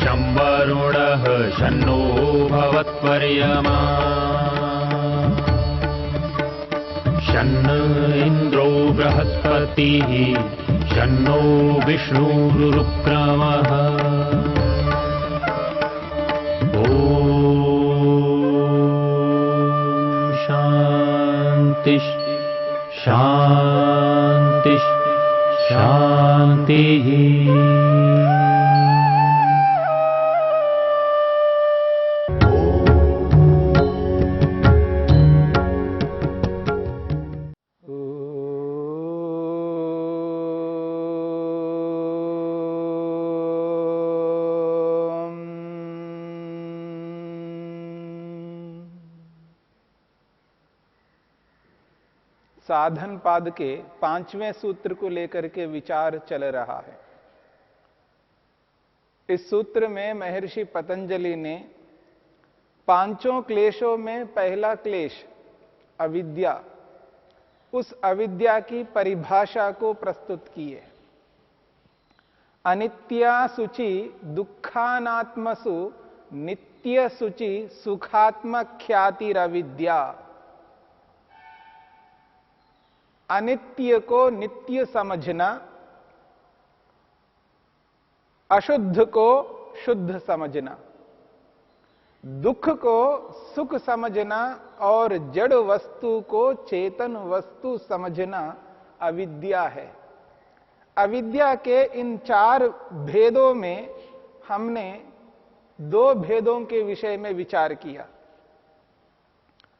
शं वरुणः शन्नो भवत्पर्यमा शन्न इन्द्रो बृहस्पतिः शन्नो विष्णुरुक्रमः ॐ शान्ति शान्ति शान्तिः। साधन पाद के 5वें सूत्र को लेकर के विचार चल रहा है। इस सूत्र में महर्षि पतंजलि ने पांचों क्लेशों में पहला क्लेश अविद्या, उस अविद्या की परिभाषा को प्रस्तुत किए। अनित्या शुचि दुखानात्मसु नित्य शुचि सुखात्मख्यातिरविद्या। अनित्य को नित्य समझना, अशुद्ध को शुद्ध समझना, दुख को सुख समझना और जड़ वस्तु को चेतन वस्तु समझना अविद्या है। अविद्या के इन 4 भेदों में हमने 2 भेदों के विषय में विचार किया।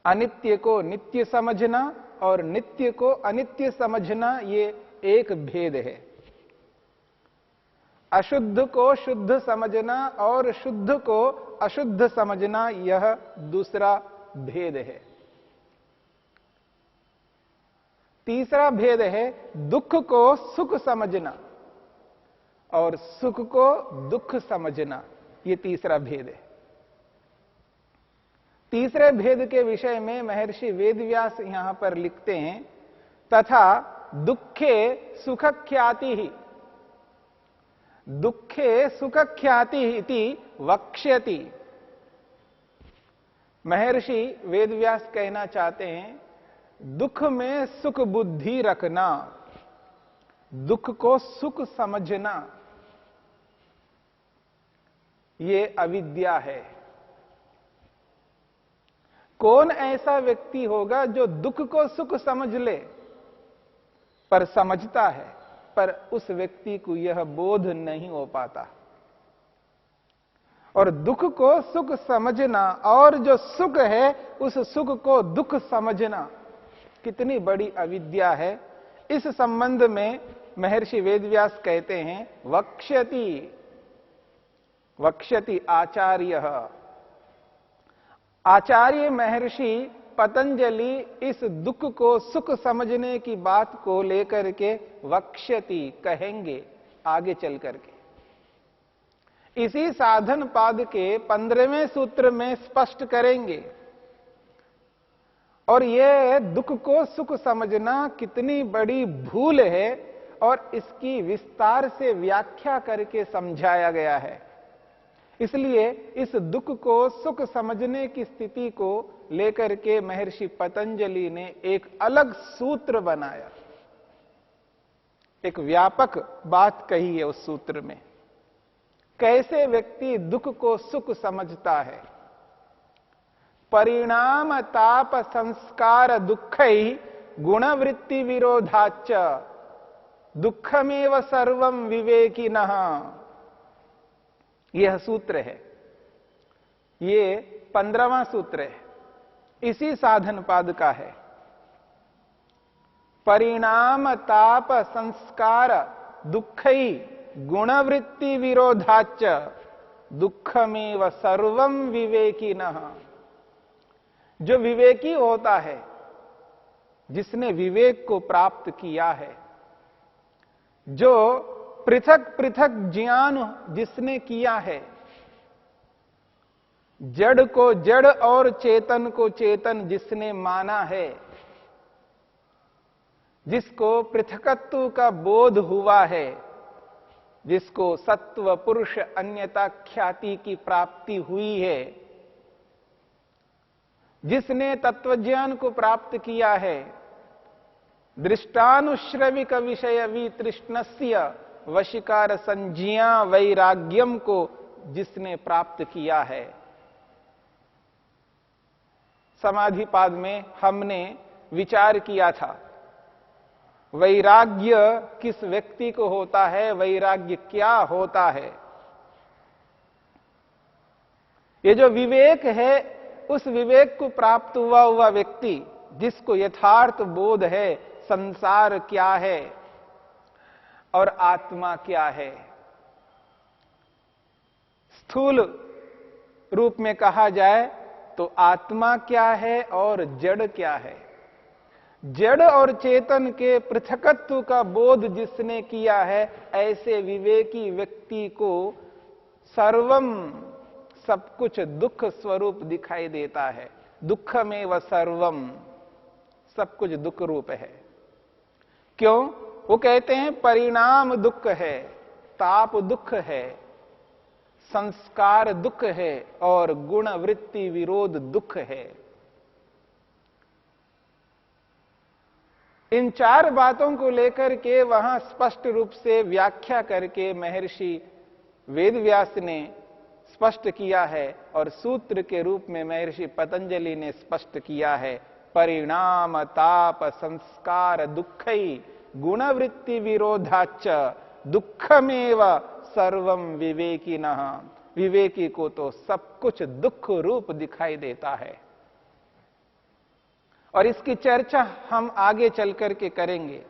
अनित्य को नित्य समझना और नित्य को अनित्य समझना, ये एक भेद है। अशुद्ध को शुद्ध समझना और शुद्ध को अशुद्ध समझना, यह दूसरा भेद है। तीसरा भेद है दुख को सुख समझना और सुख को दुख समझना, ये तीसरा भेद है। तीसरे भेद के विषय में महर्षि वेदव्यास यहां पर लिखते हैं, तथा दुखे सुखख्याति ही दुखे सुखख्याति इति वक्ष्यति। महर्षि वेदव्यास कहना चाहते हैं, दुख में सुख बुद्धि रखना, दुख को सुख समझना, ये अविद्या है। कौन ऐसा व्यक्ति होगा जो दुख को सुख समझ ले, पर समझता है, पर उस व्यक्ति को यह बोध नहीं हो पाता। और दुख को सुख समझना और जो सुख है उस सुख को दुख समझना कितनी बड़ी अविद्या है। इस संबंध में महर्षि वेदव्यास कहते हैं, वक्ष्यति वक्ष्यति आचार्य। आचार्य महर्षि पतंजलि इस दुख को सुख समझने की बात को लेकर के वक्ष्यति कहेंगे आगे चल करके। इसी साधन पाद के 15वें सूत्र में स्पष्ट करेंगे। और यह दुख को सुख समझना कितनी बड़ी भूल है और इसकी विस्तार से व्याख्या करके समझाया गया है। इसलिए इस दुख को सुख समझने की स्थिति को लेकर के महर्षि पतंजलि ने एक अलग सूत्र बनाया, एक व्यापक बात कही है उस सूत्र में। कैसे व्यक्ति दुख को सुख समझता है। परिणाम ताप संस्कार दुःखै गुणवृत्ति विरोधाच्च दुःखमेव सर्वं विवेकिनः। यह सूत्र है, ये 15वां सूत्र है, इसी साधन पाद का है। परिणाम ताप संस्कार दुःखै गुणवृत्ति विरोधाच्च दुःखमेव सर्वं विवेकिनः। जो विवेकी होता है, जिसने विवेक को प्राप्त किया है, जो पृथक पृथक ज्ञान जिसने किया है, जड़ को जड़ और चेतन को चेतन जिसने माना है, जिसको पृथकत्व का बोध हुआ है, जिसको सत्व पुरुष अन्यता ख्याति की प्राप्ति हुई है, जिसने तत्वज्ञान को प्राप्त किया है, दृष्टानुश्रविक विषय वितृष्णस्य वशिकार संज्ञा वैराग्यम को जिसने प्राप्त किया है। समाधिपाद में हमने विचार किया था वैराग्य किस व्यक्ति को होता है, वैराग्य क्या होता है। ये जो विवेक है, उस विवेक को प्राप्त हुआ व्यक्ति जिसको यथार्थ बोध है संसार क्या है और आत्मा क्या है। स्थूल रूप में कहा जाए तो आत्मा क्या है और जड़ क्या है। जड़ और चेतन के पृथकत्व का बोध जिसने किया है, ऐसे विवेकी व्यक्ति को सर्वम सब कुछ दुख स्वरूप दिखाई देता है। दुख में व सर्वम, सब कुछ दुख रूप है। क्यों? वो कहते हैं परिणाम दुख है, ताप दुख है, संस्कार दुख है और गुण वृत्ति विरोध दुख है। इन चार बातों को लेकर के वहां स्पष्ट रूप से व्याख्या करके महर्षि वेदव्यास ने स्पष्ट किया है और सूत्र के रूप में महर्षि पतंजलि ने स्पष्ट किया है। परिणाम ताप संस्कार दुःखै गुणवृत्ति विरोधाच दुःखमेव सर्वम विवेकिनः। विवेकी को तो सब कुछ दुख रूप दिखाई देता है। और इसकी चर्चा हम आगे चल करके करेंगे।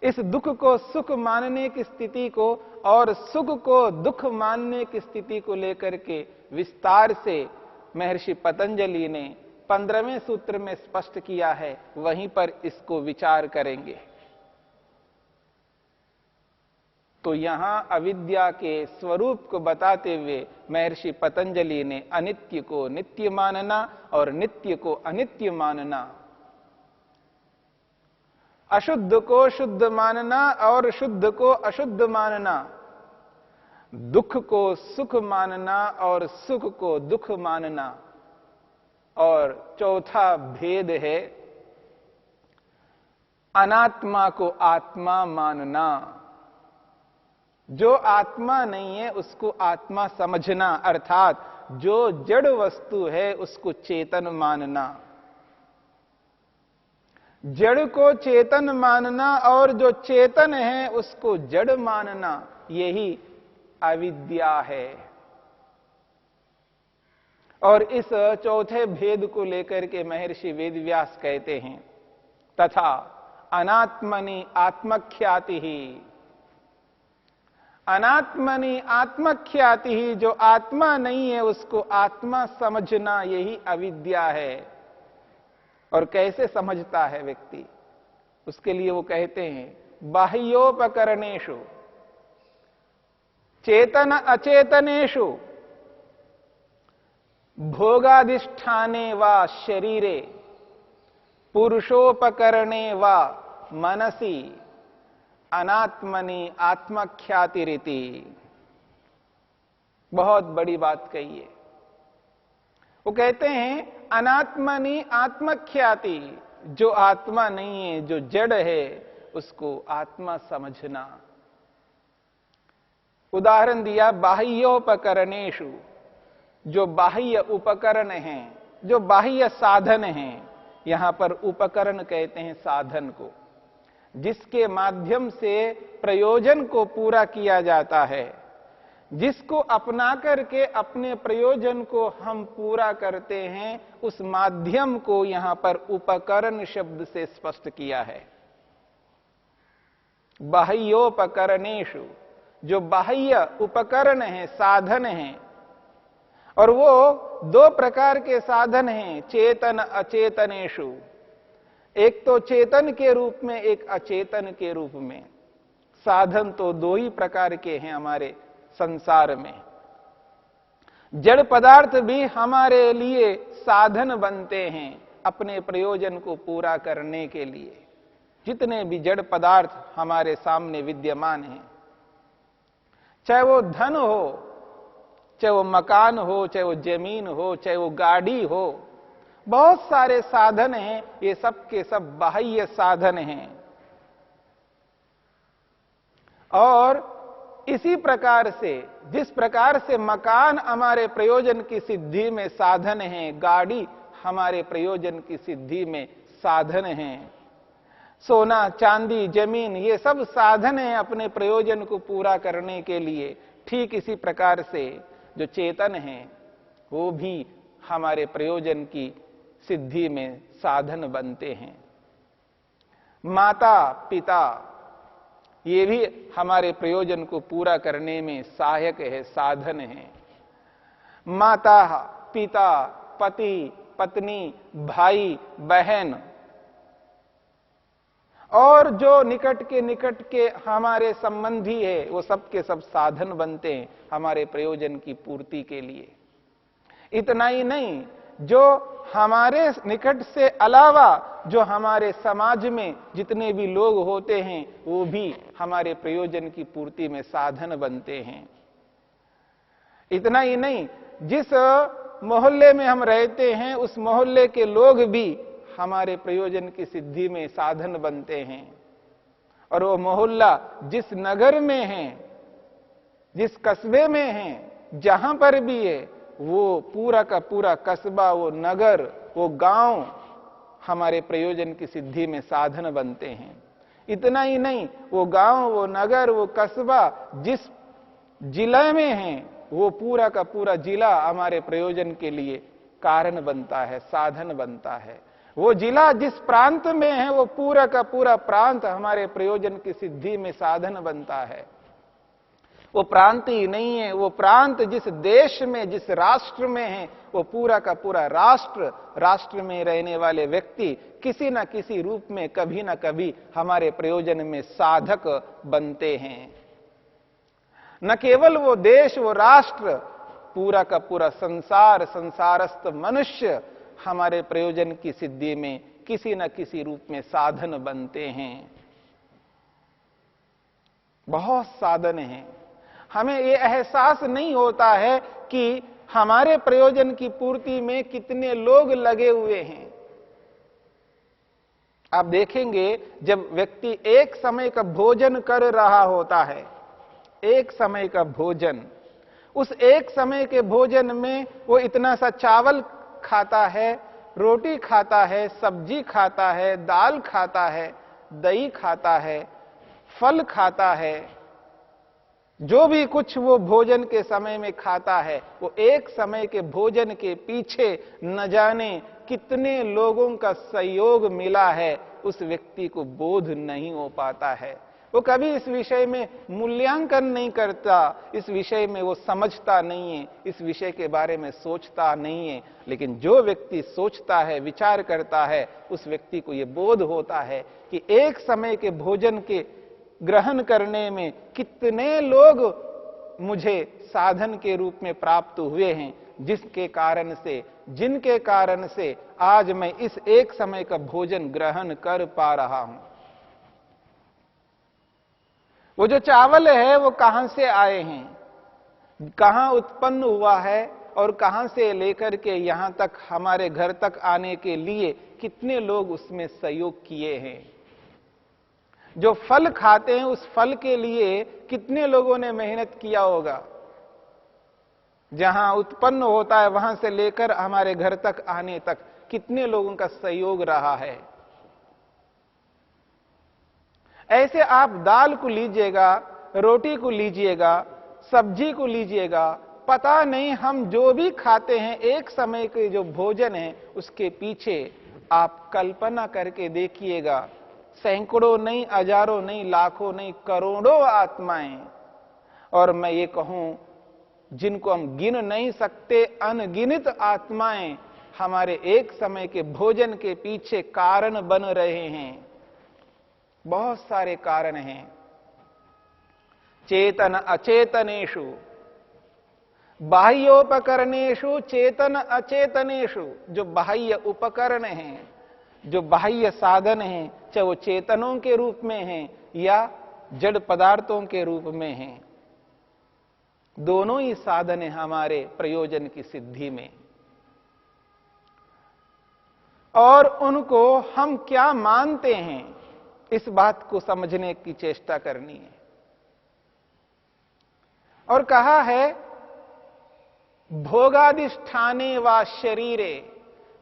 इस दुख को सुख मानने की स्थिति को और सुख को दुख मानने की स्थिति को लेकर के विस्तार से महर्षि पतंजलि ने 15वें सूत्र में स्पष्ट किया है। वहीं पर इसको विचार करेंगे। तो यहां अविद्या के स्वरूप को बताते हुए महर्षि पतंजलि ने अनित्य को नित्य मानना और नित्य को अनित्य मानना, अशुद्ध को शुद्ध मानना और शुद्ध को अशुद्ध मानना, दुख को सुख मानना और सुख को दुख मानना, और चौथा भेद है अनात्मा को आत्मा मानना। जो आत्मा नहीं है उसको आत्मा समझना, अर्थात जो जड़ वस्तु है उसको चेतन मानना। जड़ को चेतन मानना और जो चेतन है उसको जड़ मानना, यही अविद्या है। और इस चौथे भेद को लेकर के महर्षि वेदव्यास कहते हैं तथा अनात्मनि आत्मख्याति ही। अनात्मनि आत्मख्याति ही, जो आत्मा नहीं है उसको आत्मा समझना, यही अविद्या है। और कैसे समझता है व्यक्ति? उसके लिए वो कहते हैं बाह्योपकरणेषु चेतन अचेतनेषु भोगाधिष्ठाने वा शरीरे पुरुषोपकरणे वा मनसी अनात्मनि आत्मख्यातिरिति। बहुत बड़ी बात कही है। वो कहते हैं अनात्मनि आत्मख्याति, जो आत्मा नहीं है, जो जड़ है, उसको आत्मा समझना। उदाहरण दिया बाह्योपकरणेषु, जो बाह्य उपकरण हैं, जो बाह्य साधन हैं। यहां पर उपकरण कहते हैं साधन को, जिसके माध्यम से प्रयोजन को पूरा किया जाता है, जिसको अपना करके अपने प्रयोजन को हम पूरा करते हैं, उस माध्यम को यहां पर उपकरण शब्द से स्पष्ट किया है। बाह्योपकरणेषु, जो बाह्य उपकरण है, साधन हैं, और वो दो प्रकार के साधन हैं, चेतन अचेतनेषु। एक तो चेतन के रूप में, एक अचेतन के रूप में। साधन तो दो ही प्रकार के हैं हमारे संसार में। जड़ पदार्थ भी हमारे लिए साधन बनते हैं अपने प्रयोजन को पूरा करने के लिए। जितने भी जड़ पदार्थ हमारे सामने विद्यमान हैं, चाहे वो धन हो, चाहे वो मकान हो, चाहे वो जमीन हो, चाहे वो गाड़ी हो, बहुत सारे साधन हैं, ये सब के सब बाह्य साधन हैं। और इसी प्रकार से, जिस प्रकार से मकान हमारे प्रयोजन की सिद्धि में साधन है, गाड़ी हमारे प्रयोजन की सिद्धि में साधन है, सोना चांदी जमीन ये सब साधन है अपने प्रयोजन को पूरा करने के लिए, ठीक इसी प्रकार से जो चेतन है वो भी हमारे प्रयोजन की सिद्धि में साधन बनते हैं। माता पिता ये भी हमारे प्रयोजन को पूरा करने में सहायक है, साधन है। माता पिता पति पत्नी भाई बहन और जो निकट के हमारे संबंधी है, वो सब के सब साधन बनते हैं हमारे प्रयोजन की पूर्ति के लिए। इतना ही नहीं, जो हमारे निकट से अलावा जो हमारे समाज में जितने भी लोग होते हैं, वो भी हमारे प्रयोजन की पूर्ति में साधन बनते हैं। इतना ही नहीं, जिस मोहल्ले में हम रहते हैं, उस मोहल्ले के लोग भी हमारे प्रयोजन की सिद्धि में साधन बनते हैं। और वो मोहल्ला जिस नगर में है, जिस कस्बे में है, जहां पर भी है, वो पूरा का पूरा कस्बा, वो नगर, वो गांव हमारे प्रयोजन की सिद्धि में साधन बनते हैं। इतना ही नहीं, वो गांव, वो नगर, वो कस्बा जिस जिले में है, वो पूरा का पूरा जिला हमारे प्रयोजन के लिए कारण बनता है, साधन बनता है। वो जिला जिस प्रांत में है, वो पूरा का पूरा प्रांत हमारे प्रयोजन की सिद्धि में साधन बनता है। वो प्रांत ही नहीं है, वो प्रांत जिस देश में, जिस राष्ट्र में है, वो पूरा का पूरा राष्ट्र में रहने वाले व्यक्ति किसी न किसी रूप में कभी न कभी हमारे प्रयोजन में साधक बनते हैं। न केवल वो देश, वो राष्ट्र, पूरा का पूरा संसार, संसारस्थ मनुष्य हमारे प्रयोजन की सिद्धि में किसी न किसी रूप में साधन बनते हैं। बहुत साधन हैं। हमें ये एहसास नहीं होता है कि हमारे प्रयोजन की पूर्ति में कितने लोग लगे हुए हैं। आप देखेंगे, जब व्यक्ति एक समय का भोजन कर रहा होता है, एक समय का भोजन, उस एक समय के भोजन में वो इतना सा चावल खाता है, रोटी खाता है, सब्जी खाता है, दाल खाता है, दही खाता है, फल खाता है, जो भी कुछ वो भोजन के समय में खाता है, वो एक समय के भोजन के पीछे न जाने कितने लोगों का सहयोग मिला है, उस व्यक्ति को बोध नहीं हो पाता है। वो कभी इस विषय में मूल्यांकन नहीं करता, इस विषय में वो समझता नहीं है, इस विषय के बारे में सोचता नहीं है। लेकिन जो व्यक्ति सोचता है, विचार करता है, उस व्यक्ति को ये बोध होता है कि एक समय के भोजन के ग्रहण करने में कितने लोग मुझे साधन के रूप में प्राप्त हुए हैं, जिनके कारण से आज मैं इस एक समय का भोजन ग्रहण कर पा रहा हूं। वो जो चावल है वो कहां से आए हैं, कहां उत्पन्न हुआ है, और कहां से लेकर के यहां तक हमारे घर तक आने के लिए कितने लोग उसमें सहयोग किए हैं। जो फल खाते हैं, उस फल के लिए कितने लोगों ने मेहनत किया होगा। जहां उत्पन्न होता है वहां से लेकर हमारे घर तक आने तक कितने लोगों का सहयोग रहा है। ऐसे आप दाल को लीजिएगा, रोटी को लीजिएगा, सब्जी को लीजिएगा, पता नहीं हम जो भी खाते हैं एक समय के जो भोजन है, उसके पीछे आप कल्पना करके देखिएगा, सैकड़ों नहीं, हजारों नहीं, लाखों नहीं, करोड़ों आत्माएं। और मैं ये कहूं, जिनको हम गिन नहीं सकते, अनगिनत आत्माएं हमारे एक समय के भोजन के पीछे कारण बन रहे हैं। बहुत सारे कारण हैं। चेतन अचेतनेषु, बाह्योपकरणेषु, चेतन अचेतनेषु, जो बाह्य उपकरण हैं, जो बाह्य साधन हैं, चाहे वो चेतनों के रूप में हैं या जड़ पदार्थों के रूप में हैं, दोनों ही साधन है हमारे प्रयोजन की सिद्धि में, और उनको हम क्या मानते हैं इस बात को समझने की चेष्टा करनी है। और कहा है भोगाधिष्ठाने वा शरीरे,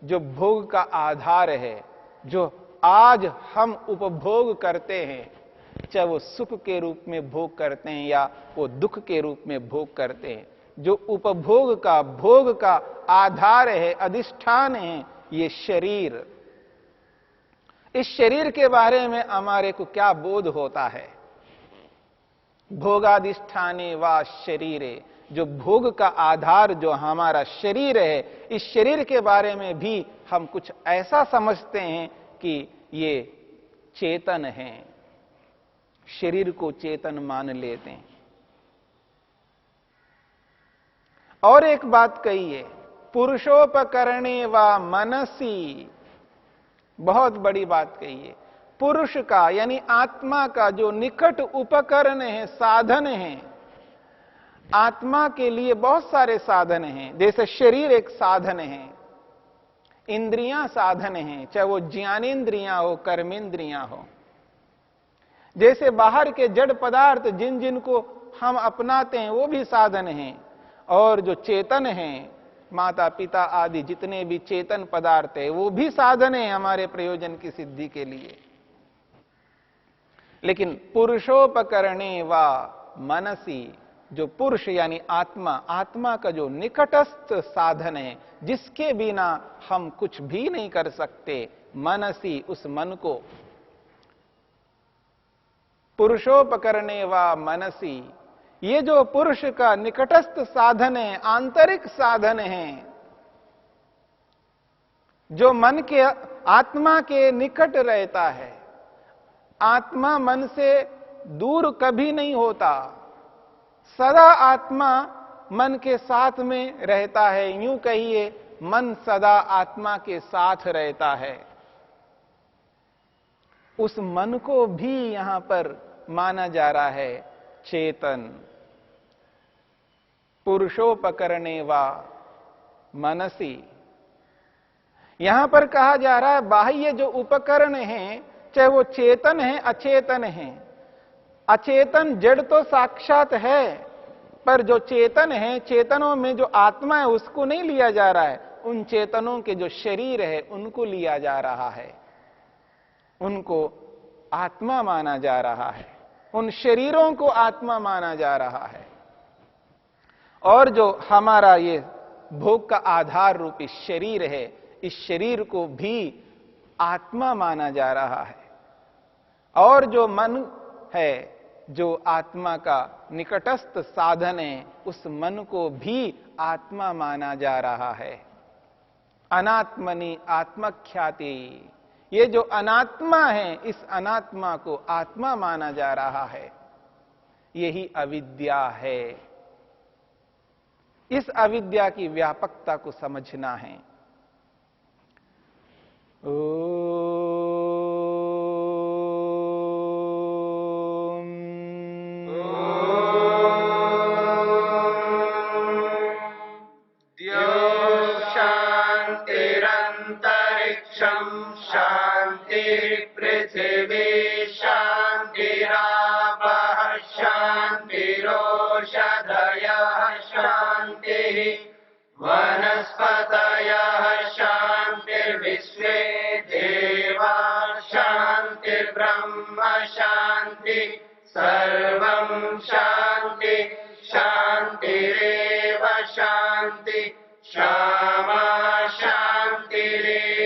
जो भोग का आधार है, जो आज हम उपभोग करते हैं, चाहे वो सुख के रूप में भोग करते हैं या वो दुख के रूप में भोग करते हैं, जो उपभोग का भोग का आधार है, अधिष्ठान है, ये शरीर। इस शरीर के बारे में हमारे को क्या बोध होता है? भोगाधिष्ठाने वा शरीरे, जो भोग का आधार जो हमारा शरीर है, इस शरीर के बारे में भी हम कुछ ऐसा समझते हैं कि ये चेतन है, शरीर को चेतन मान लेते हैं। और एक बात कही है, पुरुषोपकरणे वा मनसी, बहुत बड़ी बात कही है। पुरुष का यानी आत्मा का जो निकट उपकरण है, साधन है, आत्मा के लिए बहुत सारे साधन हैं। जैसे शरीर एक साधन है, इंद्रियां साधन हैं, चाहे वो ज्ञानेंद्रियां हो, कर्मेंद्रियां हो। जैसे बाहर के जड़ पदार्थ जिन जिनको हम अपनाते हैं वो भी साधन हैं, और जो चेतन हैं, माता पिता आदि जितने भी चेतन पदार्थ है, वो भी साधन है हमारे प्रयोजन की सिद्धि के लिए। लेकिन पुरुषोपकरणे वा मनसी, जो पुरुष यानी आत्मा, आत्मा का जो निकटस्थ साधन है, जिसके बिना हम कुछ भी नहीं कर सकते, मनसी, उस मन को। पुरुषोपकरणे वा मनसी, ये जो पुरुष का निकटस्थ साधन है, आंतरिक साधन है, जो मन के, आत्मा के निकट रहता है। आत्मा मन से दूर कभी नहीं होता, सदा आत्मा मन के साथ में रहता है। यूं कहिए, मन सदा आत्मा के साथ रहता है। उस मन को भी यहां पर माना जा रहा है चेतन। पुरुषोपकरणे वा मनसी, यहां पर कहा जा रहा है बाह्य जो उपकरण हैं, चाहे वो चेतन है अचेतन है। अचेतन जड़ तो साक्षात है, पर जो चेतन है, चेतनों में जो आत्मा है, उसको नहीं लिया जा रहा है। उन चेतनों के जो शरीर है उनको लिया जा रहा है, उनको आत्मा माना जा रहा है, उन शरीरों को आत्मा माना जा रहा है। और जो हमारा ये भोग का आधार रूपी शरीर है, इस शरीर को भी आत्मा माना जा रहा है। और जो मन है, जो आत्मा का निकटस्थ साधन है, उस मन को भी आत्मा माना जा रहा है। अनात्मनि आत्मख्याति, ये जो अनात्मा है, इस अनात्मा को आत्मा माना जा रहा है। यही अविद्या है। इस अविद्या की व्यापकता को समझना है। शांतिरंतरिक्षं शांति पृथिवी शांतिरापः शांतिरोषधयः शांतिः वनस्पतयः शांतिर्विश्वे देवा शांतिर्ब्रह्म शांति सर्वं शांति शांतिरेव शांति क्षमा शांतिरेव